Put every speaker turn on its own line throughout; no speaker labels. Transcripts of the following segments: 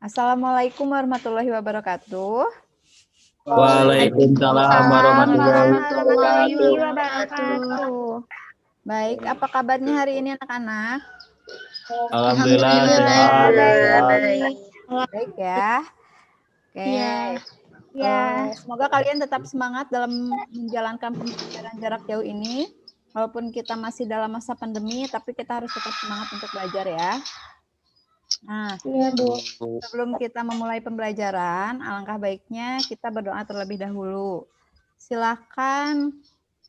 Assalamualaikum warahmatullahi wabarakatuh.
Waalaikumsalam warahmatullahi
wabarakatuh.
Baik, apa kabarnya hari ini anak-anak?
Alhamdulillah
Baik.
Baik ya. Oke.
Ya.
Semoga kalian tetap semangat dalam menjalankan pembelajaran jarak jauh ini. Walaupun kita masih dalam masa pandemi, tapi kita harus tetap semangat untuk belajar ya. Nah, sebelum kita memulai pembelajaran, alangkah baiknya kita berdoa terlebih dahulu. Silakan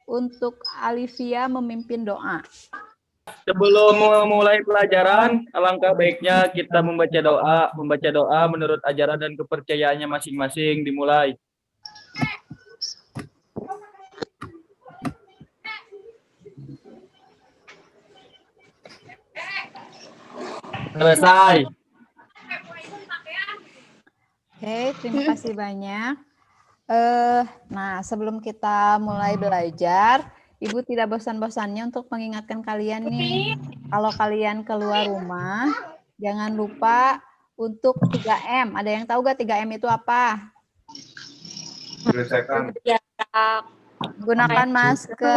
untuk Alivia memimpin doa.
Sebelum memulai pelajaran, alangkah baiknya kita membaca doa menurut ajaran dan kepercayaannya masing-masing. Dimulai. Selesai.
Oke, terima kasih banyak. Nah, sebelum kita mulai belajar, Ibu tidak bosan-bosannya untuk mengingatkan kalian nih, kalau kalian keluar rumah, jangan lupa untuk 3M. Ada yang tahu gak 3M itu apa? Gunakan masker.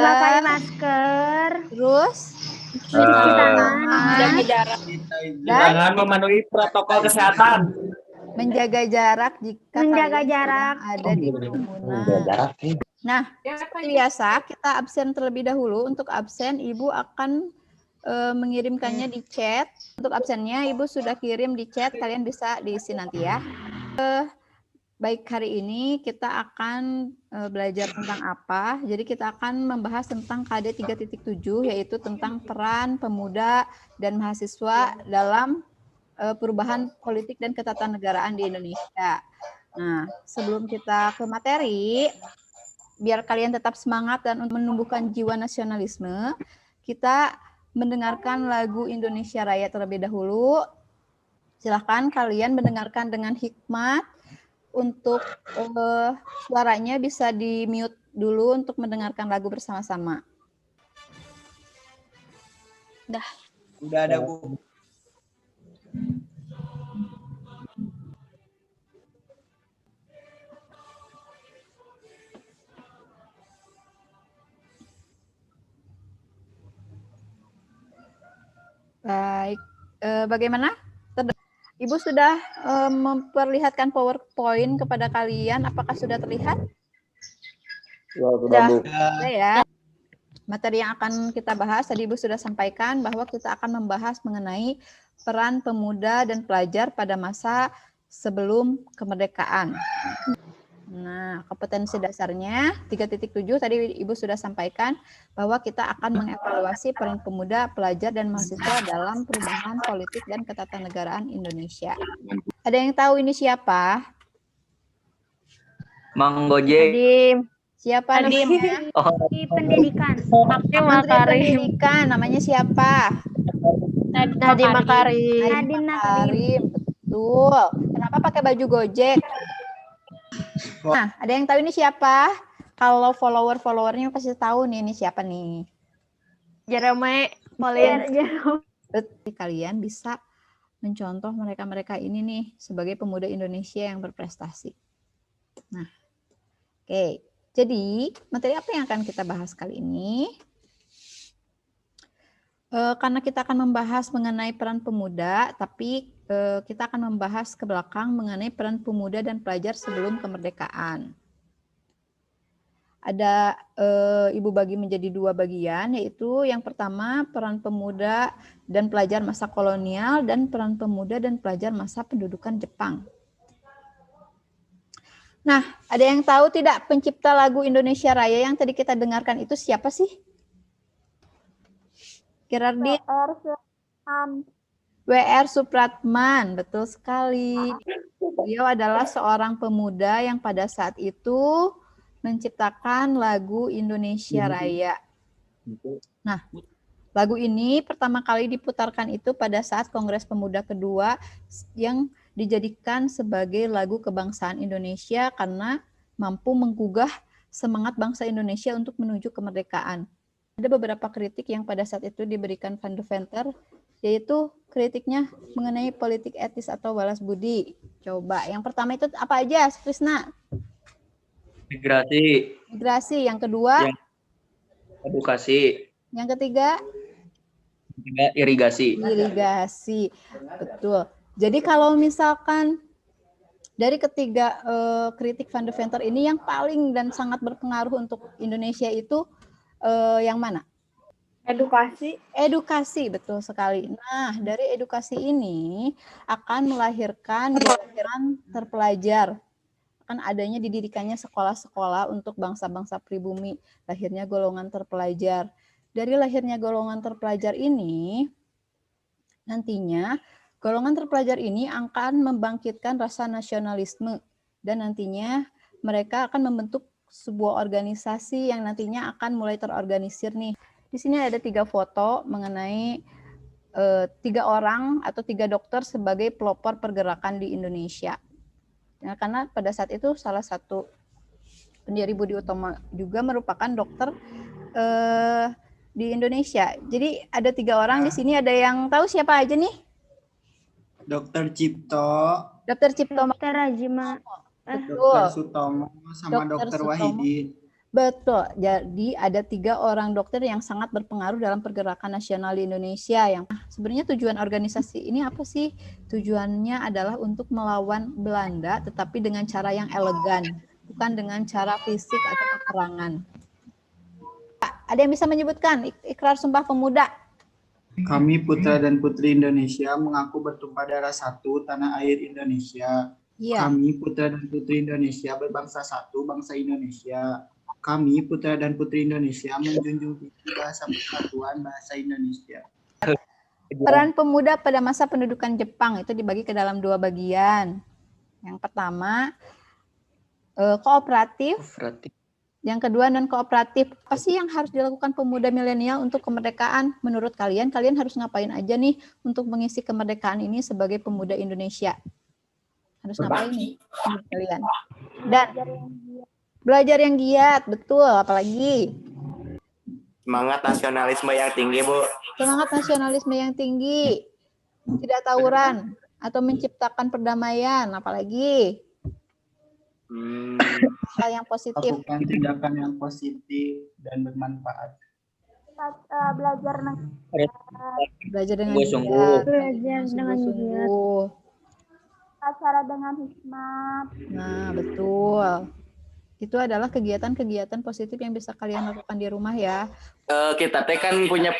Terus?
Jaga jarak.
Jangan memenuhi protokol kesehatan.
Menjaga jarak jika
Menjaga
kalian
jarak.
sedang ada di kerumunan. Nah, seperti biasa kita absen terlebih dahulu. Untuk absen, Ibu akan mengirimkannya di chat. Untuk absennya, Ibu sudah kirim di chat. Kalian bisa diisi nanti ya. Baik, hari ini kita akan belajar tentang apa? Jadi kita akan membahas tentang KD 3.7, yaitu tentang peran pemuda dan mahasiswa dalam perubahan politik dan ketatanegaraan di Indonesia. Nah, sebelum kita ke materi, biar kalian tetap semangat dan menumbuhkan jiwa nasionalisme, kita mendengarkan lagu Indonesia Raya terlebih dahulu. Silahkan kalian mendengarkan dengan hikmat. Untuk suaranya bisa di-mute dulu untuk mendengarkan lagu bersama-sama.
Udah ada, Bu.
Baik, bagaimana? Ibu sudah memperlihatkan PowerPoint kepada kalian. Apakah sudah terlihat? Sudah ya. Materi yang akan kita bahas, tadi Ibu sudah sampaikan bahwa kita akan membahas mengenai peran pemuda dan pelajar pada masa sebelum kemerdekaan. Nah, kompetensi dasarnya 3.7 tadi Ibu sudah sampaikan bahwa kita akan mengevaluasi peran pemuda, pelajar, dan mahasiswa dalam perubahan politik dan ketatanegaraan Indonesia. Ada yang tahu ini siapa?
Mang Gojek.
Siapa namanya?
Di pendidikan.
Menteri Pendidikan, namanya siapa?
Nadiem Makarim.
Nadiem Makarim, betul. Kenapa pakai baju Gojek? Nah, ada yang tahu ini siapa? Kalau follower-followernya pasti tahu nih, ini siapa nih?
Jerome Pauline.
Kalian bisa mencontoh mereka-mereka ini nih sebagai pemuda Indonesia yang berprestasi. Nah, oke. Jadi, materi apa yang akan kita bahas kali ini? Karena kita akan membahas mengenai peran pemuda, tapi kita akan membahas ke belakang mengenai peran pemuda dan pelajar sebelum kemerdekaan. Ada Ibu bagi menjadi 2 bagian, yaitu yang pertama peran pemuda dan pelajar masa kolonial dan peran pemuda dan pelajar masa pendudukan Jepang. Nah, ada yang tahu tidak pencipta lagu Indonesia Raya yang tadi kita dengarkan itu siapa sih? Gerardin? W.R. Supratman, betul sekali. Beliau adalah seorang pemuda yang pada saat itu menciptakan lagu Indonesia Raya. Nah, lagu ini pertama kali diputarkan itu pada saat Kongres Pemuda kedua yang dijadikan sebagai lagu kebangsaan Indonesia karena mampu menggugah semangat bangsa Indonesia untuk menuju kemerdekaan. Ada beberapa kritik yang pada saat itu diberikan Van Deventer, yaitu kritiknya mengenai politik etis atau balas budi. Coba, yang pertama itu apa aja, Krisna?
Migrasi,
Migrasi. Yang kedua?
Yang- edukasi,
Yang ketiga?
ketiga irigasi.
Irigasi. Betul. Jadi kalau misalkan dari ketiga kritik Van Deventer ini yang paling dan sangat berpengaruh untuk Indonesia itu yang mana?
Edukasi.
Edukasi, betul sekali. Nah, dari edukasi ini akan melahirkan golongan terpelajar. Akan adanya didirikannya sekolah-sekolah untuk bangsa-bangsa pribumi. Lahirnya golongan terpelajar. Dari lahirnya golongan terpelajar ini, nantinya golongan terpelajar ini akan membangkitkan rasa nasionalisme. Dan nantinya mereka akan membentuk sebuah organisasi yang nantinya akan mulai terorganisir nih. Di sini ada 3 foto mengenai 3 orang atau 3 dokter sebagai pelopor pergerakan di Indonesia. Nah, karena pada saat itu salah satu pendiri Budi Utomo juga merupakan dokter di Indonesia. Jadi ada 3 orang di sini. Ada yang tahu siapa aja nih?
Dokter Cipto,
Dokter Cipto,
Dokter Rajima.
Dokter Sutomo, sama
Dokter
Dokter
Sutomo.
Wahidin.
Betul. Jadi ada 3 orang dokter yang sangat berpengaruh dalam pergerakan nasional di Indonesia. Yang sebenarnya tujuan organisasi ini apa sih? Tujuannya adalah untuk melawan Belanda, tetapi dengan cara yang elegan, bukan dengan cara fisik atau peperangan. Ada yang bisa menyebutkan ikrar Sumpah Pemuda?
Kami putra dan putri Indonesia mengaku bertumpah darah satu tanah air Indonesia.
Iya.
Kami putra dan putri Indonesia berbangsa satu, bangsa Indonesia. Kami putra dan putri Indonesia menjunjung tinggi bahasa persatuan bahasa Indonesia.
Peran pemuda pada masa pendudukan Jepang itu dibagi ke dalam 2 bagian. Yang pertama kooperatif. Yang kedua non kooperatif. Apa sih yang harus dilakukan pemuda milenial untuk kemerdekaan? Menurut kalian, kalian harus ngapain aja nih untuk mengisi kemerdekaan ini sebagai pemuda Indonesia? Harus ngapain nih menurut kalian? Dan belajar yang giat, betul. Apalagi
semangat nasionalisme yang tinggi, Bu.
semangat nasionalisme yang tinggi, tidak tawuran atau menciptakan perdamaian. Apalagi hal yang positif.
Lakukan tindakan yang positif dan bermanfaat.
Belajar
Belajar dengan
Sungguh-sungguh.
giat.
Belajar dengan giat.
Sungguh-sungguh.
Acara dengan hikmat.
Nah, betul. Itu adalah kegiatan-kegiatan positif yang bisa kalian lakukan di rumah ya.
Kita teh kan punya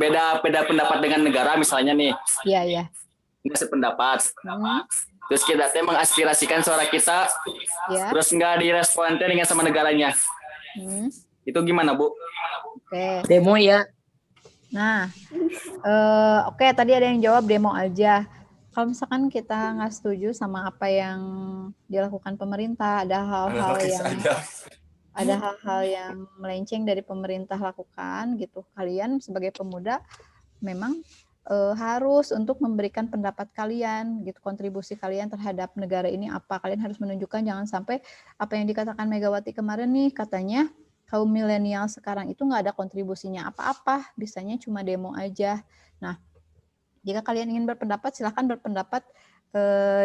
beda pendapat dengan negara misalnya nih.
Iya, iya.
Nggak sependapat. Terus kita teh mengaspirasikan suara kita,
Ya.
terus nggak direspon teh dengan sama negaranya. Itu gimana, Bu?
Oke.
Demo ya.
Nah, oke, tadi ada yang jawab demo aja. Kalau misalkan kita nggak setuju sama apa yang dilakukan pemerintah, ada hal-hal yang melenceng dari pemerintah lakukan gitu. Kalian sebagai pemuda memang harus untuk memberikan pendapat kalian gitu, kontribusi kalian terhadap negara ini apa. Kalian harus menunjukkan, jangan sampai apa yang dikatakan Megawati kemarin nih, katanya kaum milenial sekarang itu nggak ada kontribusinya apa-apa, bisanya cuma demo aja. Nah, jika kalian ingin berpendapat, silahkan berpendapat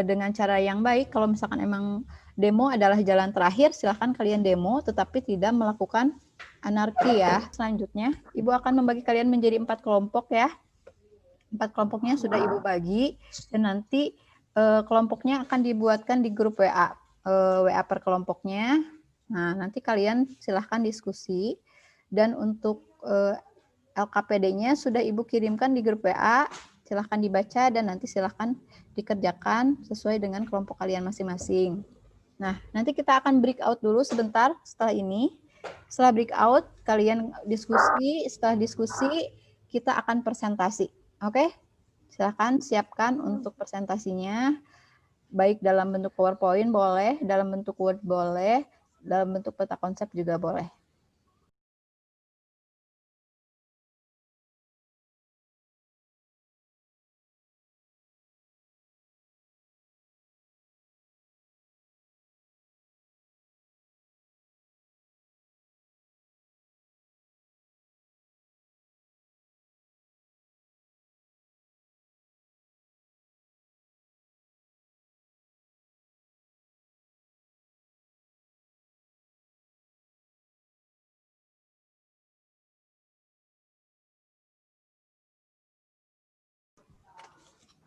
dengan cara yang baik. Kalau misalkan emang demo adalah jalan terakhir, silahkan kalian demo, tetapi tidak melakukan anarki ya. Selanjutnya, Ibu akan membagi kalian menjadi 4 kelompok ya. 4 kelompoknya sudah Ibu bagi, dan nanti kelompoknya akan dibuatkan di grup WA, WA per kelompoknya. Nah, nanti kalian silahkan diskusi, dan untuk LKPD-nya sudah Ibu kirimkan di grup WA. Silahkan dibaca dan nanti silahkan dikerjakan sesuai dengan kelompok kalian masing-masing. Nah, nanti kita akan break out dulu sebentar setelah ini. Setelah break out, kalian diskusi. Setelah diskusi, kita akan presentasi. Oke? Silahkan siapkan untuk presentasinya. Baik dalam bentuk PowerPoint boleh, dalam bentuk Word boleh, dalam bentuk peta konsep juga boleh.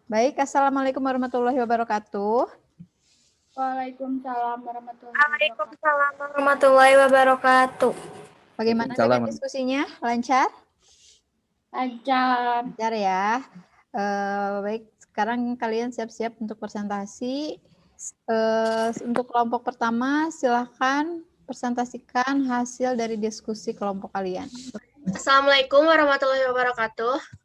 Baik, Assalamualaikum warahmatullahi wabarakatuh.
Waalaikumsalam warahmatullahi wabarakatuh.
Waalaikumsalam warahmatullahi wabarakatuh.
Bagaimana dengan diskusinya? Lancar?
Lancar.
Lancar ya. Baik, sekarang kalian siap-siap untuk presentasi. Untuk kelompok pertama, silahkan presentasikan hasil dari diskusi kelompok kalian.
Assalamualaikum warahmatullahi wabarakatuh.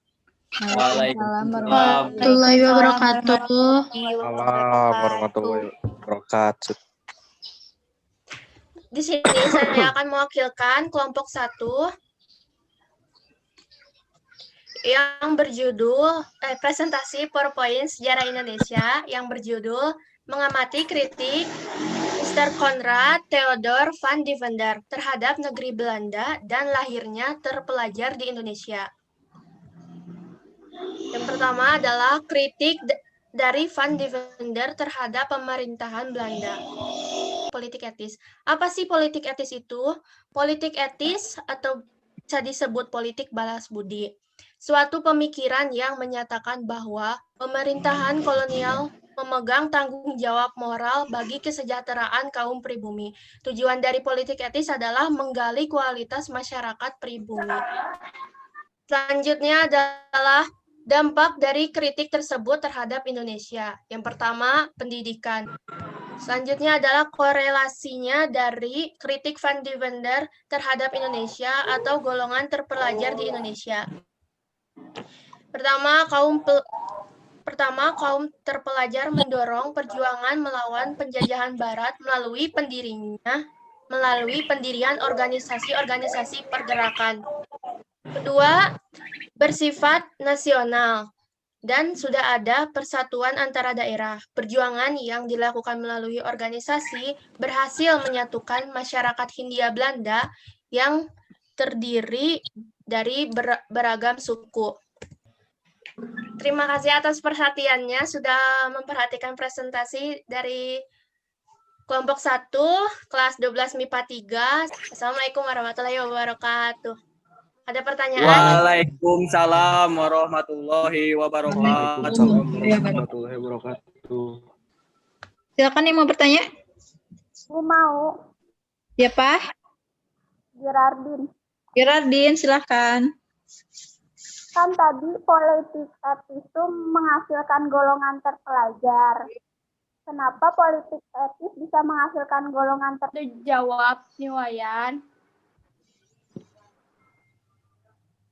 Waalaikumsalam
Warahmatullahi wabarakatuh.
Warahmatullahi wabarakatuh.
Di sini saya akan mewakilkan kelompok 1 yang berjudul presentasi PowerPoint Sejarah Indonesia yang berjudul Mengamati Kritik Mr. Konrad Theodor van Deventer terhadap negeri Belanda dan lahirnya terpelajar di Indonesia. Yang pertama adalah kritik dari Van Deventer terhadap pemerintahan Belanda. Politik etis. Apa sih politik etis itu? Politik etis atau bisa disebut politik balas budi. Suatu pemikiran yang menyatakan bahwa pemerintahan kolonial memegang tanggung jawab moral bagi kesejahteraan kaum pribumi. Tujuan dari politik etis adalah menggali kualitas masyarakat pribumi. Selanjutnya adalah dampak dari kritik tersebut terhadap Indonesia. Yang pertama, pendidikan. Selanjutnya adalah korelasinya dari kritik Van Deventer terhadap Indonesia atau golongan terpelajar di Indonesia. Pertama, kaum terpelajar mendorong perjuangan melawan penjajahan Barat melalui pendirian organisasi-organisasi pergerakan. Kedua, bersifat nasional dan sudah ada persatuan antara daerah. Perjuangan yang dilakukan melalui organisasi berhasil menyatukan masyarakat Hindia Belanda yang terdiri dari beragam suku. Terima kasih atas perhatiannya, sudah memperhatikan presentasi dari kelompok 1, kelas 12 MIPA 3. Assalamualaikum warahmatullahi wabarakatuh. Ada pertanyaan?
Waalaikumsalam warahmatullahi wabarakatuh.
Warahmatullahi wabarakatuh.
Silakan yang mau bertanya.
Aku mau.
Siapa? Gerardin, silakan.
Kan tadi politik etis itu menghasilkan golongan terpelajar. Kenapa politik etis bisa menghasilkan golongan terpelajar?
Jawab, Niwayan.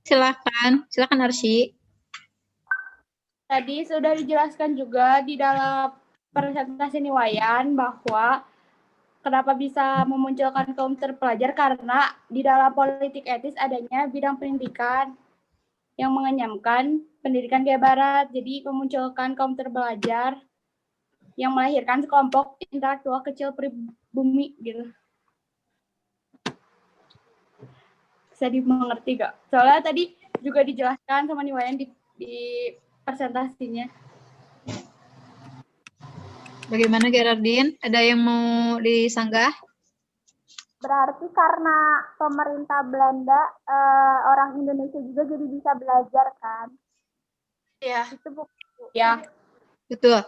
Silakan Arsy.
Tadi sudah dijelaskan juga di dalam presentasi Niwayan bahwa kenapa bisa memunculkan kaum terpelajar karena di dalam politik etis adanya bidang pendidikan yang mengenyamkan pendidikan gaya barat, jadi memunculkan kaum terpelajar yang melahirkan sekelompok intelektual kecil pribumi gitu. Bisa dimengerti gak? Soalnya tadi juga dijelaskan sama Niwayan di presentasinya.
Bagaimana Gerardin? Ada yang mau disanggah?
Berarti karena pemerintah Belanda, orang Indonesia juga jadi bisa belajar kan?
Ya.
Itu Bu.
Ya.
Betul.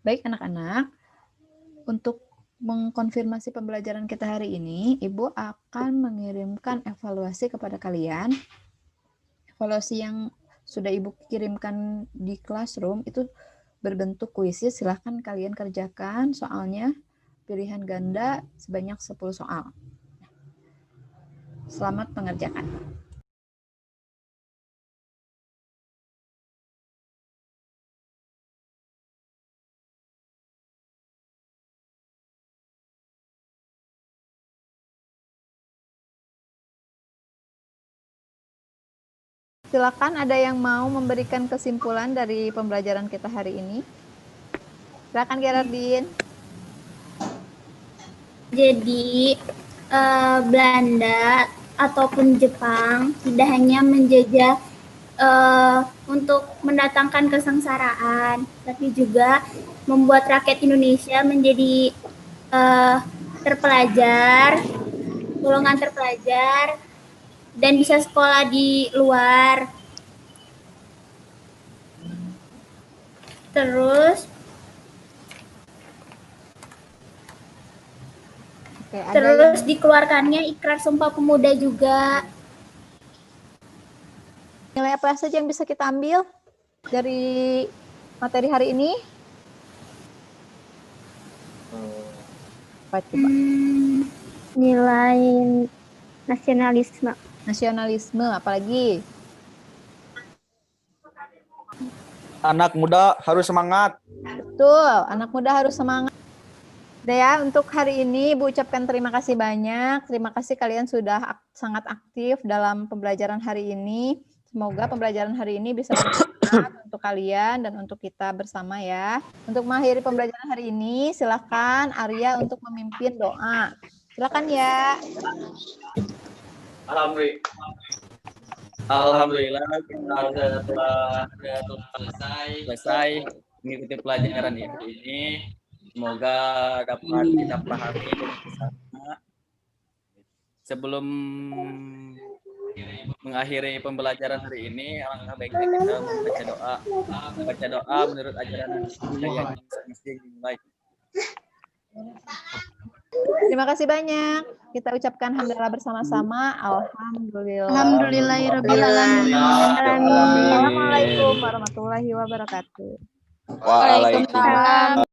Baik anak-anak, untuk mengkonfirmasi pembelajaran kita hari ini, Ibu akan mengirimkan evaluasi kepada kalian. Evaluasi yang sudah Ibu kirimkan di classroom itu berbentuk kuisis, silahkan kalian kerjakan soalnya pilihan ganda sebanyak 10 soal. Selamat mengerjakan. Silakan, ada yang mau memberikan kesimpulan dari pembelajaran kita hari ini? Silakan Gerardin.
Jadi Belanda ataupun Jepang tidak hanya menjajah untuk mendatangkan kesengsaraan, tapi juga membuat rakyat Indonesia menjadi terpelajar, golongan terpelajar, dan bisa sekolah di luar. Terus dikeluarkannya Ikrar Sumpah Pemuda juga.
Nilai apa saja yang bisa kita ambil dari materi hari ini? Apa coba?
Nilai nasionalisme.
Nasionalisme, apalagi?
Anak muda harus semangat.
Betul, anak muda harus semangat. Udah ya, untuk hari ini Ibu ucapkan terima kasih banyak. Terima kasih kalian sudah sangat aktif dalam pembelajaran hari ini. Semoga pembelajaran hari ini bisa bermanfaat untuk kalian dan untuk kita bersama ya. Untuk mengakhiri pembelajaran hari ini, silakan Arya untuk memimpin doa. Silakan ya.
Alhamdulillah kita telah selesai mengikuti pelajaran ini. Semoga dapat kita pahami bersama. Sebelum mengakhiri pembelajaran hari ini, alangkah baiknya kita membaca doa menurut ajaran budaya masing-masing dimulai.
Terima kasih banyak. Kita ucapkan hamdalah bersama-sama. Alhamdulillah.
Alhamdulillahirabbil alamin.
Assalamualaikum warahmatullahi wabarakatuh.
Waalaikumsalam.